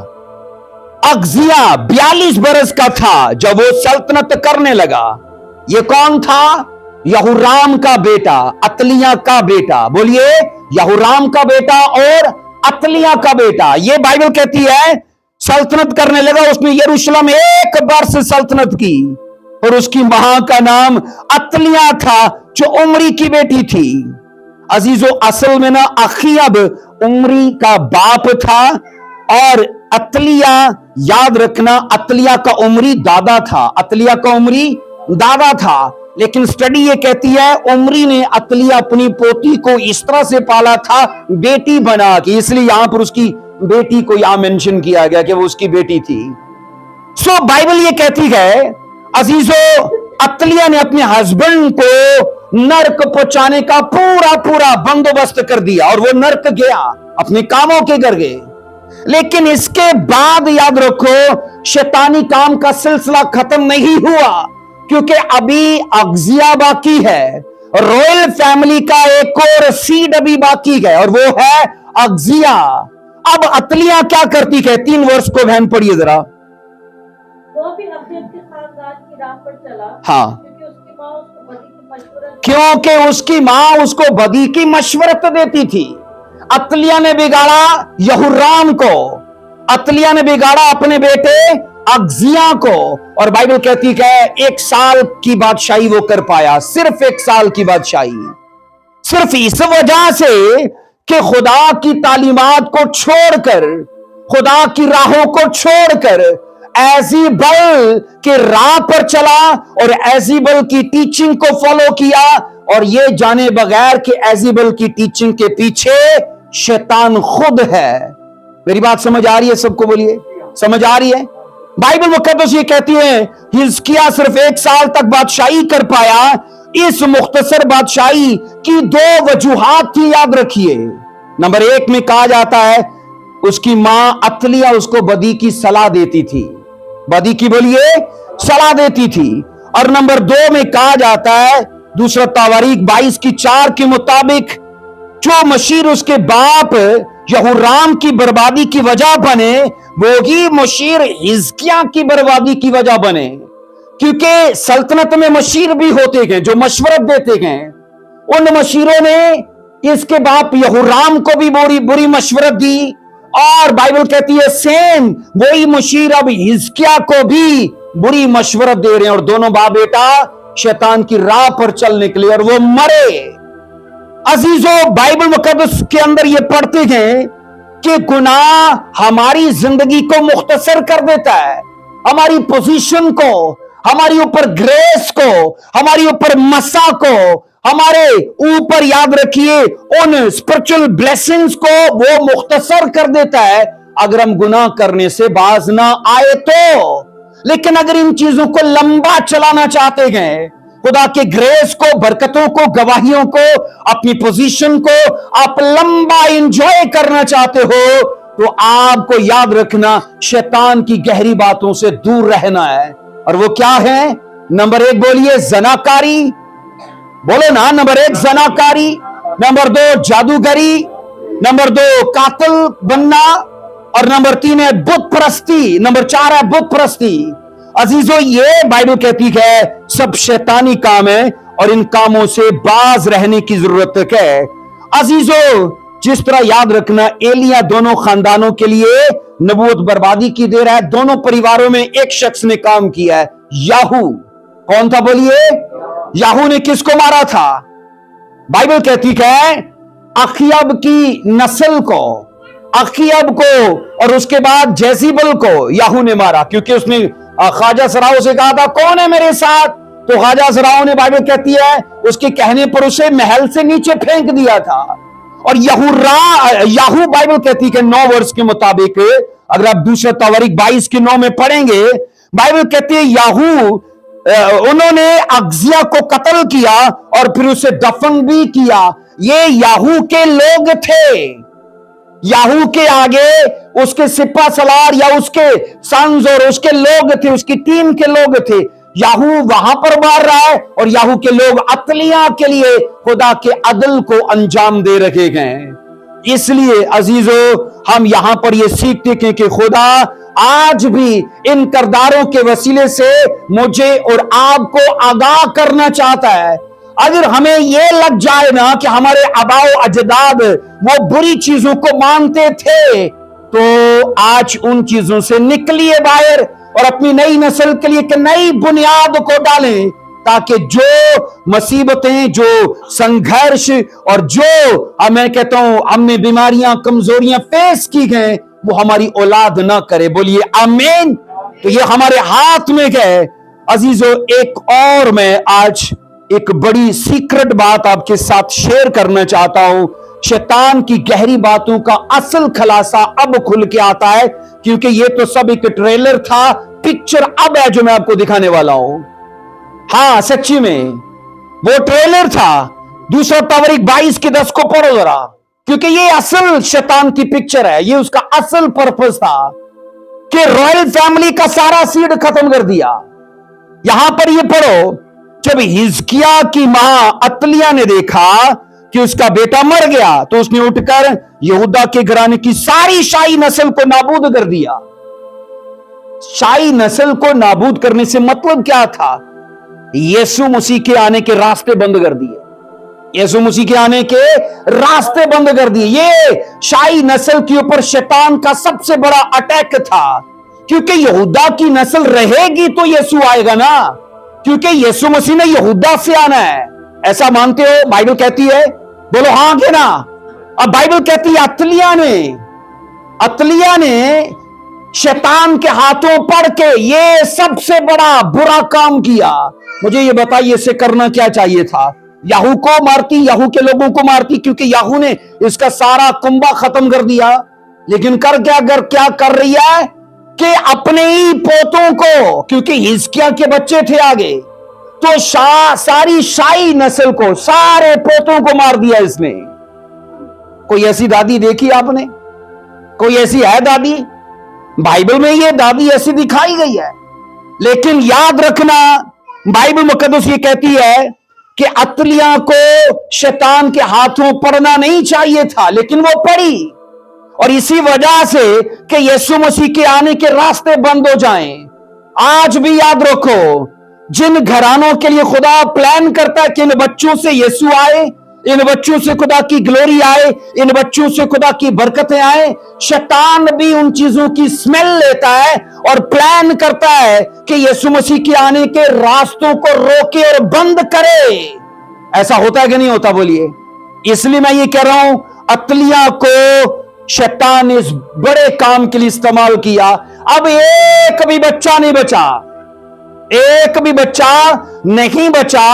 अगजिया 42 बरस का था जब वो सल्तनत करने लगा। ये कौन था? यहूराम का बेटा, अतलिया का बेटा। बोलिए, यहूराम का बेटा और अतलिया का बेटा। ये बाइबल कहती है सल्तनत करने लगा। उसने यरूशलेम 1 वर्ष सल्तनत की और उसकी मां का नाम अतलिया था जो उमरी की बेटी थी। अजीजों, असल में ना अखीयब उमरी का बाप था और अतलिया, याद रखना, अतलिया का उमरी दादा था। अतलिया का उमरी दादा था। लेकिन स्टडी ये कहती है उमरी ने अतलिया अपनी पोती को इस तरह से पाला था बेटी बना के, इसलिए यहां पर उसकी बेटी को यहां मेंशन किया गया कि वो उसकी बेटी थी। सो बाइबल ये कहती है अजीजों, अतलिया ने अपने हस्बैंड को नरक पहुंचाने का पूरा बंदोबस्त कर दिया और वो नरक गया, अपने कामों के घर गए। लेकिन इसके बाद याद रखो, शैतानी काम का सिलसिला खत्म नहीं हुआ, क्योंकि अभी अगजिया बाकी है। रॉयल फैमिली का एक और सीड अभी बाकी है और वो है अगजिया। अब अतलिया क्या करती है? 3 वर्ष को बहन पढ़िए जरा। वो भी अपने खानदान की राह पर चला। हाँ, क्योंकि उसकी माँ उसको बदी की मशवरत क्योंकि उसकी मां उसको बदी की मशवरत देती थी। अतलिया ने बिगाड़ा यहूराम को, अतलिया ने बिगाड़ा अपने बेटे अगजिया को। और बाइबल कहती है 1 साल की बादशाही वो कर पाया, सिर्फ 1 साल की बादशाही। सिर्फ इस वजह से कि खुदा की तालीमात को छोड़कर, खुदा की राहों को छोड़कर एजीबल के राह पर चला और एजीबल की टीचिंग को फॉलो किया, और ये जाने बगैर कि एजीबल की टीचिंग के पीछे शैतान खुद है। मेरी बात समझ आ रही है? सबको बोलिए, समझ आ रही है? बाइबल मुकद्दस ये कहती है हिजकिय्याह सिर्फ 1 साल तक बादशाही कर पाया। इस मुख्तसर बादशाही की 2 वजूहात थी, याद रखिए। नंबर 1 में कहा जाता है उसकी मां अतलिया उसको बदी की सलाह देती थी, बदी की बोलिए सलाह देती थी। और नंबर 2 में कहा जाता है दूसरा तवारीख 22:4 के मुताबिक जो मशीर उसके बाप यहूराम की बर्बादी की वजह बने, वो ही मशीर हिजकिय्याह की बर्बादी की वजह बने। क्योंकि सल्तनत में मशीर भी होते हैं जो मशवरत देते हैं। उन मशीरों ने इसके बाप यहूराम को भी बुरी मशवरत दी, और बाइबल कहती है सेम वही मशीर अब हिजकिय्याह को भी बुरी मशवरत दे रहे हैं, और दोनों बाप बेटा शैतान की राह पर चल निकले और वो मरे। अजीजों, बाइबल मुकद्दस के अंदर ये पढ़ते हैं कि गुनाह हमारी जिंदगी को मुख्तसर कर देता है, हमारी पोजीशन को, हमारी ऊपर ग्रेस को, हमारी ऊपर मसा को, हमारे ऊपर याद रखिए उन स्पिरिचुअल ब्लेसिंग्स को वो मुख्तसर कर देता है अगर हम गुनाह करने से बाज ना आए तो। लेकिन अगर इन चीजों को लंबा चलाना चाहते हैं, खुदा के ग्रेस को, बरकतों को, गवाहियों को, अपनी पोजीशन को आप लंबा एंजॉय करना चाहते हो, तो आपको याद रखना शैतान की गहरी बातों से दूर रहना है। और वो क्या है? नंबर 1 बोलिए जनाकारी, बोलो ना, नंबर 1 जनाकारी, नंबर 2 जादूगरी, नंबर 2 कातिल बनना, और नंबर 3 है बुत परस्ती, नंबर 4 है बुत परस्ती। अजीजों, ये बाइबल कहती है सब शैतानी काम है और इन कामों से बाज रहने की जरूरत है। अजीजों, जिस तरह याद रखना एलिया दोनों खानदानों के लिए नबूवत बर्बादी की दे रहा है। दोनों परिवारों में एक शख्स ने काम किया है, याहू। कौन था बोलिए? याहू ने किसको मारा था? बाइबल कहती है अखियब की नस्ल को, अखियब को और उसके बाद जेजिबल को याहू ने मारा, क्योंकि उसने ख्वाजा सराओ से कहा था कौन है मेरे साथ, तो ख्वाजा सराओ ने, बाइबल कहती है, उसके कहने पर उसे महल से नीचे फेंक दिया था। और याहू बाइबल कहती है 9 वर्ष के मुताबिक, अगर आप दूसरा तवारीख 22 के 9 में पढ़ेंगे, बाइबल कहती है याहू उन्होंने अगजिया को कत्ल किया और फिर उसे दफन भी किया। ये याहू के लोग थे, याहू के आगे उसके सिपा सलार या उसके सन्स और उसके लोग थे, उसकी टीम के लोग थे। याहू वहां पर मार रहा है और याहू के लोग अतलिया के लिए खुदा के अदल को अंजाम दे रखे गए। इसलिए अजीजों, हम यहां पर यह सीखते हैं कि खुदा आज भी इन करदारों के वसीले से मुझे और आपको आगाह करना चाहता है। अगर हमें यह लग जाए ना कि हमारे आबाओ अजदाद वो बुरी चीजों को मानते थे, तो आज उन चीजों से निकलिए बाहर और अपनी नई नस्ल के लिए एक नई बुनियाद को डालें, ताकि जो मुसीबतें, जो संघर्ष और जो मैं कहता हूं हमने बीमारियां, कमजोरियां फेस की गए, वो हमारी औलाद ना करे। बोलिए आमीन। तो ये हमारे हाथ में है। अजीजों, एक और मैं आज एक बड़ी सीक्रेट बात आपके साथ शेयर करना चाहता हूं। शैतान की गहरी बातों का असल खुलासा अब खुल के आता है, क्योंकि ये तो सब एक ट्रेलर था, पिक्चर अब है जो मैं आपको दिखाने वाला हूं। हाँ, सच्ची में वो ट्रेलर था। दूसरा तवारीख 22 के 10 को पढ़ो जरा, क्योंकि ये असल शैतान की पिक्चर है। ये उसका असल पर्पस था कि रॉयल फैमिली का सारा सीड खत्म कर दिया। यहां पर ये पढ़ो, जब हिजकिया की मां अतलिया ने देखा कि उसका बेटा मर गया, तो उसने उठकर यहूदा के घराने की सारी शाही नस्ल को नाबूद कर दिया। शाही नस्ल को नाबूद करने से मतलब क्या था? यीशु मसीह के आने के रास्ते बंद कर दिए। यीशु मसीह के आने के रास्ते बंद कर दिए। ये शाही नस्ल के ऊपर शैतान का सबसे बड़ा अटैक था, क्योंकि यहूदा की नस्ल रहेगी तो यीशु आएगा ना, क्योंकि यीशु मसीह ने यहूदा से आना है। ऐसा मानते हो? बाइबल कहती है, बोलो हाँ के ना। अब बाइबल कहती है अतलिया ने शैतान के हाथों पड़ के ये सबसे बड़ा बुरा काम किया। मुझे ये बताइए, इसे करना क्या चाहिए था? याहू को मारती, याहू के लोगों को मारती, क्योंकि याहू ने इसका सारा कुंबा खत्म कर दिया। लेकिन क्या कर रही है कि अपने ही पोतों को, क्योंकि हिजकिया के बच्चे थे आगे, तो सारी शाही नस्ल को, सारे पोतों को मार दिया इसने। कोई ऐसी दादी देखी आपने? कोई ऐसी है दादी? बाइबल में ये दादी ऐसी दिखाई गई है। लेकिन याद रखना, बाइबल मुकद्दस ये कहती है कि अतलिया को शैतान के हाथों पड़ना नहीं चाहिए था, लेकिन वो पड़ी। और इसी वजह से कि यीशु मसीह के आने के रास्ते बंद हो जाएं। आज भी याद रखो, जिन घरानों के लिए खुदा प्लान करता है कि इन बच्चों से यीशु आए, इन बच्चों से खुदा की ग्लोरी आए, इन बच्चों से खुदा की बरकतें आए, शैतान भी उन चीजों की स्मेल लेता है और प्लान करता है कि यीशु मसीह के आने के रास्तों को रोके और बंद करे। ऐसा होता है कि नहीं होता? बोलिए। इसलिए मैं ये कह रहा हूं, अतलिया को शैतान ने इस बड़े काम के लिए इस्तेमाल किया। अब एक भी बच्चा नहीं बचा, एक भी बच्चा नहीं बचा।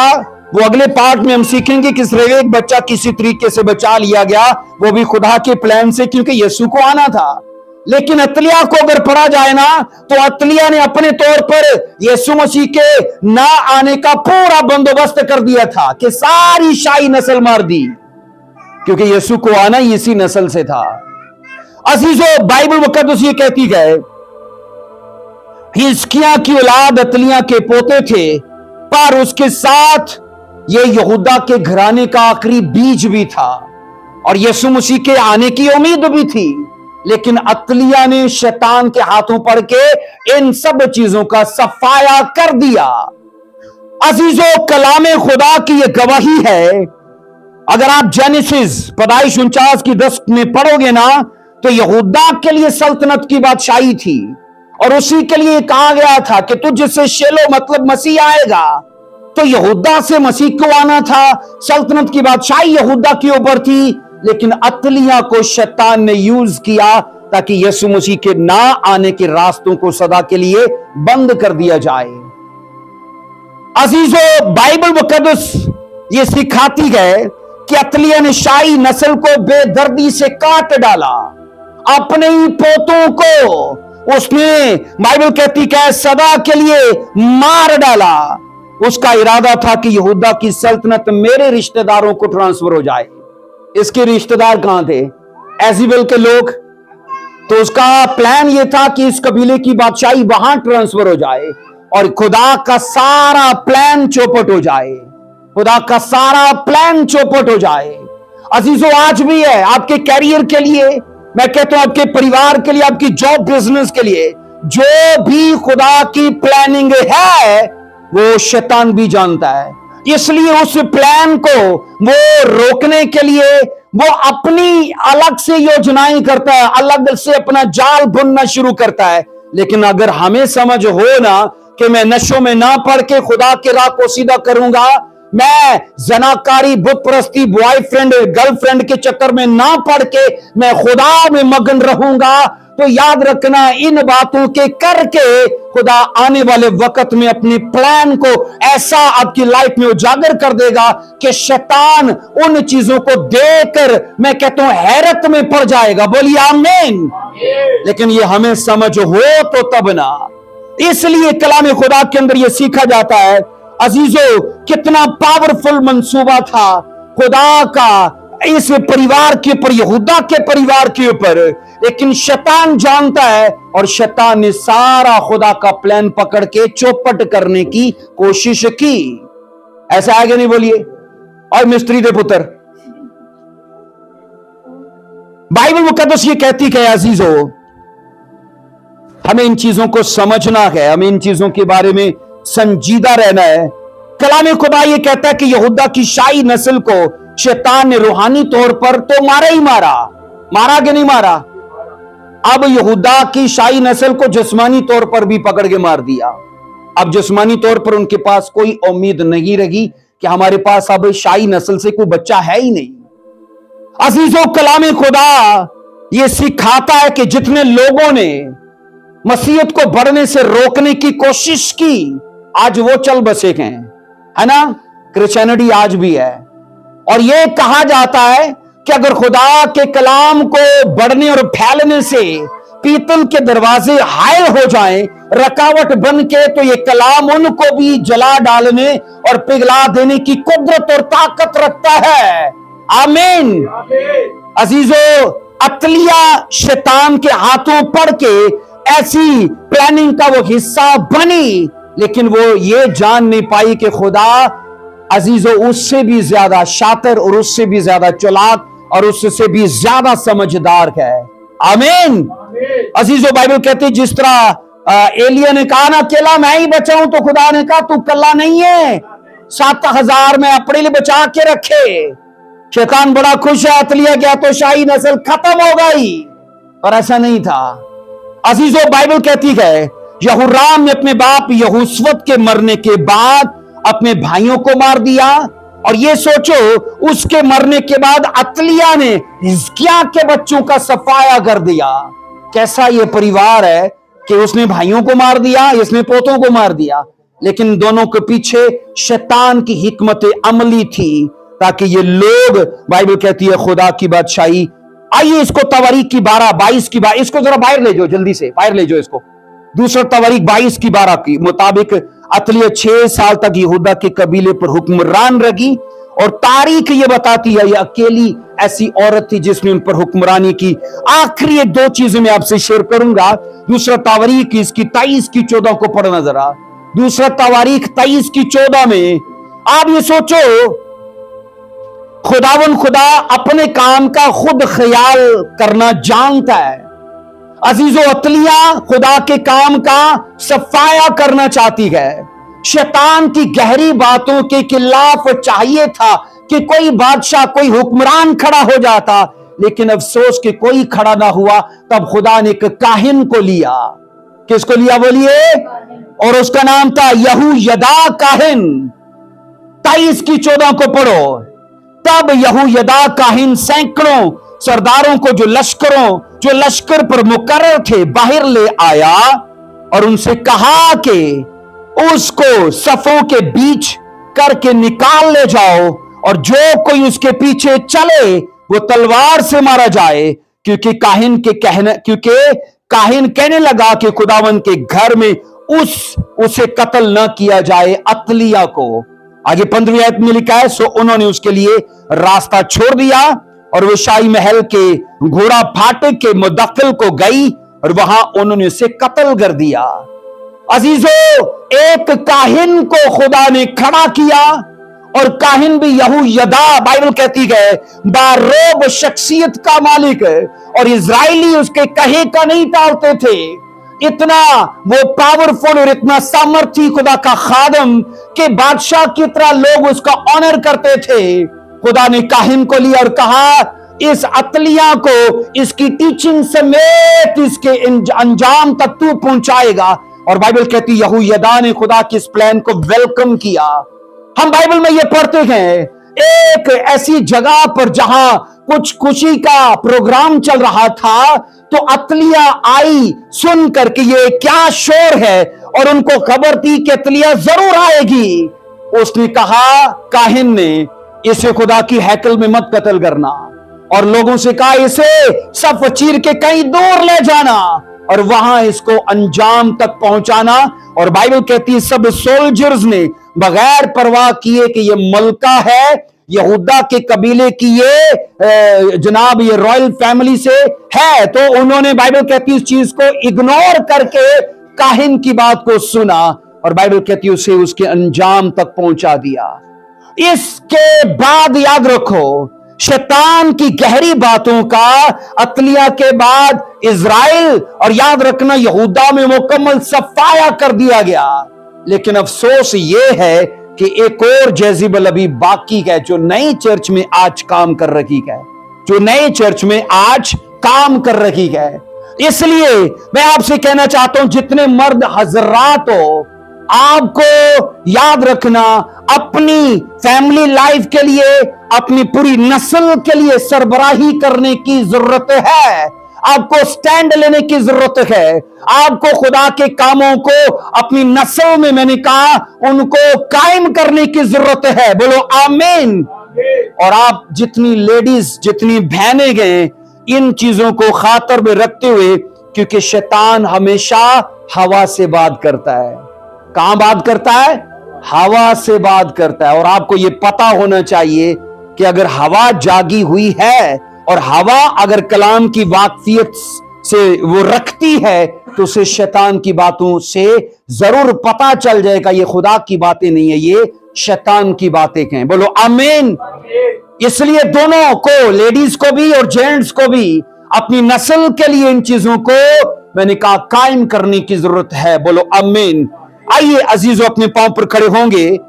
वो अगले पार्ट में हम सीखेंगे किस तरह एक बच्चा किसी तरीके से बचा लिया गया, वो भी खुदा के प्लान से, क्योंकि यीशु को आना था। लेकिन अतलिया को अगर पढ़ा जाए ना, तो अतलिया ने अपने तौर पर यीशु मसीह के ना आने का पूरा बंदोबस्त कर दिया था कि सारी शाही नस्ल मार दी, क्योंकि यीशु को आना ही इसी नस्ल से था। अजीजों, बाइबल मुकद्दस ये कहती है, हिजकिया की औलाद अतलिया के पोते थे, पर उसके साथ ये यहूदा के घराने का आखिरी बीज भी था और यीशु मसीह के आने की उम्मीद भी थी। लेकिन अतलिया ने शैतान के हाथों पड़ के इन सब चीजों का सफाया कर दिया। अजीजों, कलामे खुदा की यह गवाही है। अगर आप जेनेसिस पैदाइश 49 की 10 में पढ़ोगे ना, तो यहूदा के लिए सल्तनत की बादशाही थी और उसी के लिए कहा गया था कि तुझसे शेलो मतलब मसीह आएगा। तो यहूदा से मसीह को आना था, सल्तनत की बादशाही यहूदा के ऊपर थी, लेकिन अतलिया को शैतान ने यूज किया ताकि यीशु मसीह के ना आने के रास्तों को सदा के लिए बंद कर दिया जाए। अजीजों, बाइबल मुकद्दस ये सिखाती है कि अतलिया ने शाही नस्ल को बेदर्दी से काट डाला, अपने ही पोतों को उसने, बाइबल कहती है, सदा के लिए मार डाला। उसका इरादा था कि यहूदा की सल्तनत मेरे रिश्तेदारों को ट्रांसफर हो जाए। इसके रिश्तेदार कहां थे? एज़ेबेल के लोग। तो उसका प्लान यह था कि इस कबीले की बादशाही वहां ट्रांसफर हो जाए और खुदा का सारा प्लान चौपट हो जाए। खुदा का सारा प्लान चौपट हो जाए। अजीजों, आज भी है आपके कैरियर के लिए, मैं कहता हूं आपके परिवार के लिए, आपकी जॉब बिजनेस के लिए, जो भी खुदा की प्लानिंग है वो शैतान भी जानता है। इसलिए उस प्लान को वो रोकने के लिए वो अपनी अलग से योजनाएं करता है, अलग से अपना जाल बुनना शुरू करता है। लेकिन अगर हमें समझ हो ना कि मैं नशों में ना पड़ के खुदा के राह को सीधा करूंगा, मैं जनाकारी, बुत परस्ती, बॉयफ्रेंड गर्लफ्रेंड के चक्कर में ना पड़ के मैं खुदा में मगन रहूंगा, तो याद रखना इन बातों के करके खुदा आने वाले वक्त में अपने प्लान को ऐसा आपकी लाइफ में उजागर कर देगा कि शैतान उन चीजों को देखकर, मैं कहता हूं, हैरत में पड़ जाएगा। बोलिए आमीन। लेकिन ये हमें समझ हो तो तब ना। इसलिए कलाम खुदा के अंदर यह सीखा जाता है अजीजों, कितना पावरफुल मंसूबा था खुदा का इस परिवार के ऊपर, यहूदा के परिवार के ऊपर। लेकिन शैतान जानता है और शैतान ने सारा खुदा का प्लान पकड़ के चौपट करने की कोशिश की। ऐसा आगे नहीं बोलिए। और मिस्त्री दे पुत्र, बाइबल मुकद्दस ये कहती है अजीजों, हमें इन चीजों को समझना है, हमें इन चीजों के बारे में संजीदा रहना है। कलाम खुदा ये कहता है कि यहूदा की शाही नस्ल को शैतान ने रूहानी तौर पर तो मारा ही मारा, मारा कि नहीं मारा? अब यहूदा की शाही नस्ल को जिस्मानी तौर पर भी पकड़ के मार दिया। अब जिस्मानी तौर पर उनके पास कोई उम्मीद नहीं रही कि हमारे पास अब शाही नस्ल से कोई बच्चा है ही नहीं। अजीजों, कलाम खुदा यह सिखाता है कि जितने लोगों ने मसीहत को बढ़ने से रोकने की कोशिश की, आज वो चल बसे हैं, है ना? क्रिश्चियनिटी आज भी है। और यह कहा जाता है कि अगर खुदा के कलाम को बढ़ने और फैलने से पीतल के दरवाजे हायल हो जाएं, रकावट बन के, तो ये कलाम उनको भी जला डालने और पिघला देने की कुदरत और ताकत रखता है। आमीन। अजीजों, अतलिया शैतान के हाथों पड़ के ऐसी प्लानिंग का वो हिस्सा बनी, लेकिन वो ये जान नहीं पाई कि खुदा अजीजों उससे भी ज्यादा शातिर और उससे भी ज्यादा चालाक और उससे भी ज्यादा समझदार है। आमीन। अजीजों, बाइबल कहती है जिस तरह एलिया ने कहा ना अकेला मैं ही बचाऊं, तो खुदा ने कहा तू कल्ला नहीं है, 7000 में अपने लिए बचा के रखे। शैतान बड़ा खुश है, अतलिया गया तो शाही नस्ल खत्म हो गई, और ऐसा नहीं था। अजीजों, बाइबल कहती है यहूराम ने अपने बाप यहोशवत के मरने के बाद अपने भाइयों को मार दिया, और ये सोचो उसके मरने के बाद अतलिया ने हिजकिय्याह के बच्चों का सफाया कर दिया। कैसा ये परिवार है कि उसने भाइयों को मार दिया, इसने पोतों को मार दिया, लेकिन दोनों के पीछे शैतान की हिकमत अमली थी ताकि ये लोग, बाइबल कहती है, खुदा की बादशाही। आइए इसको तवारीख की 12-22 की बात, इसको जरा बाहर ले जाओ, जल्दी से बाहर ले जाओ इसको। दूसरा तवारीख 22 की 12 की मुताबिक अतलिया 6 साल तक यहूदा के कबीले पर हुक्मरान रही, और तारीख ये बताती है ये अकेली ऐसी औरत थी जिसने उन पर हुक्मरानी की। आखिरी 2 चीजें मैं आपसे शेयर करूंगा। दूसरा तवारीख इसकी 23 की 14 को पढ़ना जरा। दूसरा तवारीख 23 की 14 में आप ये सोचो, खुदा अपने काम का खुद ख्याल करना जानता है। अजीजों, अतलिया खुदा के काम का सफाया करना चाहती है। शैतान की गहरी बातों के खिलाफ चाहिए था कि कोई बादशाह, कोई हुक्मरान खड़ा हो जाता, लेकिन अफसोस कि कोई खड़ा ना हुआ। तब खुदा ने एक काहिन को लिया। किसको लिया बोलिए? और उसका नाम था यहूयदा काहिन। 23 की 14 को पढ़ो। तब यहोयदा काहिन सैकड़ों सरदारों को जो लश्कर पर मुकर्रर थे बाहर ले आया और उनसे कहा कि उसको सफों के बीच करके निकाल ले जाओ और जो कोई उसके पीछे चले वो तलवार से मारा जाए, क्योंकि काहिन कहने लगा कि खुदावन के घर में उसे कत्ल न किया जाए, अतलिया को। आगे 15वीं आयत में लिखा है, सो उन्होंने उसके लिए रास्ता छोड़ दिया और वो शाही महल के घोड़ा फाटक के मुदख्खल को गई और वहां उन्होंने उसे कत्ल कर दिया। अजीजों, एक काहिन को खुदा ने खड़ा किया और काहिन भी यहोयदा, बाइबल कहती है, बारोब शख्सियत का मालिक है और इजरायली उसके कहे का नहीं टालते थे। इतना वो पावरफुल और इतना सामर्थी खुदा का खादम के बादशाह की तरह लोग उसका ऑनर करते थे। खुदा ने काहिन को लिया और कहा, इस अतलिया को इसकी टीचिंग समेत इसके अंजाम तक तू पहुंचाएगा। और बाइबल कहती यहोयदा ने खुदा के इस प्लान को वेलकम किया। हम बाइबल में ये पढ़ते हैं, एक ऐसी जगह पर जहां कुछ खुशी का प्रोग्राम चल रहा था तो अतलिया आई सुन करके ये क्या शोर है, और उनको खबर थी कि अतलिया जरूर आएगी। उसने कहा, काहिन ने, इसे खुदा की हैकल में मत कत्ल करना, और लोगों से कहा इसे सफ चीर के कहीं दूर ले जाना और वहां इसको अंजाम तक पहुंचाना। और बाइबल कहती है सब सोल्जर्स ने बगैर परवाह किए कि ये मलका है, यहूदा के कबीले की ये जनाब ये रॉयल फैमिली से है, तो उन्होंने, बाइबल कहती है, इस चीज को इग्नोर करके काहिन की बात को सुना और बाइबल कहती है उसे उसके अंजाम तक पहुंचा दिया। इसके बाद याद रखो, शैतान की गहरी बातों का अतलिया के बाद इजराइल और याद रखना यहूदा में मुकम्मल सफाया कर दिया गया। लेकिन अफसोस यह है कि एक और जेजिबल अभी बाकी है जो नई चर्च में आज काम कर रही है, इसलिए मैं आपसे कहना चाहता हूं, जितने मर्द हजरात हो, आपको याद रखना अपनी फैमिली लाइफ के लिए, अपनी पूरी नस्ल के लिए सरबराही करने की जरूरत है। आपको स्टैंड लेने की जरूरत है। आपको खुदा के कामों को अपनी नस्ल में, मैंने कहा, उनको कायम करने की जरूरत है। बोलो आमीन। और आप जितनी लेडीज, जितनी बहनें गए, इन चीजों को खातर में रखते हुए, क्योंकि शैतान हमेशा हवा से बात करता है। कहां बात करता है? हवा से बात करता है। और आपको यह पता होना चाहिए कि अगर हवा जागी हुई है और हवा अगर कलाम की वाकफियत से वो रखती है तो उसे शैतान की बातों से जरूर पता चल जाएगा ये खुदा की बातें नहीं है, ये शैतान की बातें हैं। बोलो आमीन। इसलिए दोनों को, लेडीज को भी और जेंट्स को भी, अपनी नस्ल के लिए इन चीजों को, मैंने कहा, कायम करने की जरूरत है। बोलो आमीन। आइए अजीजों, अपने पांव पर खड़े होंगे।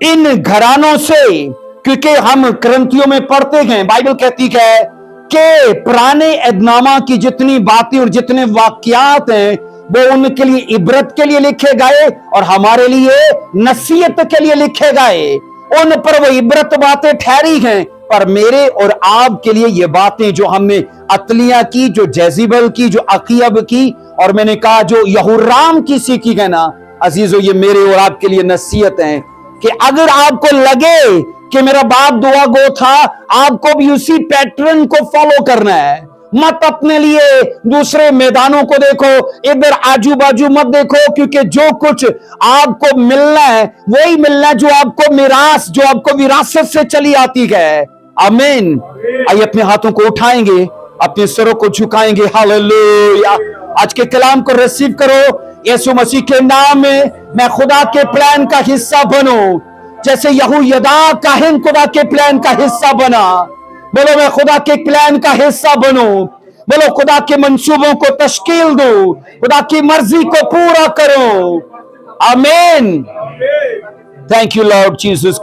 इन घरानों से, क्योंकि हम करंथियों में पढ़ते हैं, बाइबल कहती है कि पुराने एदनामा की जितनी बातें और जितने वाक्यात हैं वो उनके लिए इबरत के लिए लिखे गए और हमारे लिए नसीहत के लिए लिखे गए। उन पर वो इबरत बातें ठहरी हैं, पर मेरे और आपके लिए ये बातें जो हमने अतलिया की, जो जेजिबल की, जो अकीब की, और मैंने कहा जो यहूराम की सीखी है ना अजीजों, ये मेरे और आपके लिए नसीहत है कि अगर आपको लगे कि मेरा बाप दुआ गो था, आपको भी उसी पैटर्न को फॉलो करना है। मत अपने लिए दूसरे मैदानों को देखो, इधर आजू बाजू मत देखो, क्योंकि जो कुछ आपको मिलना है वही मिलना है जो आपको मिरास, जो आपको विरासत से चली आती है। आमीन। आइए अपने हाथों को उठाएंगे, अपने सरों को झुकाएंगे। हालेलुया। आज के कलाम को रिसीव करो। यीशु मसीह के नाम में मैं खुदा के प्लान का हिस्सा बनूं, जैसे यहोयदा काहिन खुदा के प्लान का हिस्सा बना। बोलो मैं खुदा के प्लान का हिस्सा बनूं। बोलो खुदा के मंसूबों को तश्कील दूं, खुदा की मर्जी को पूरा करूं। आमीन। Thank you Lord Jesus.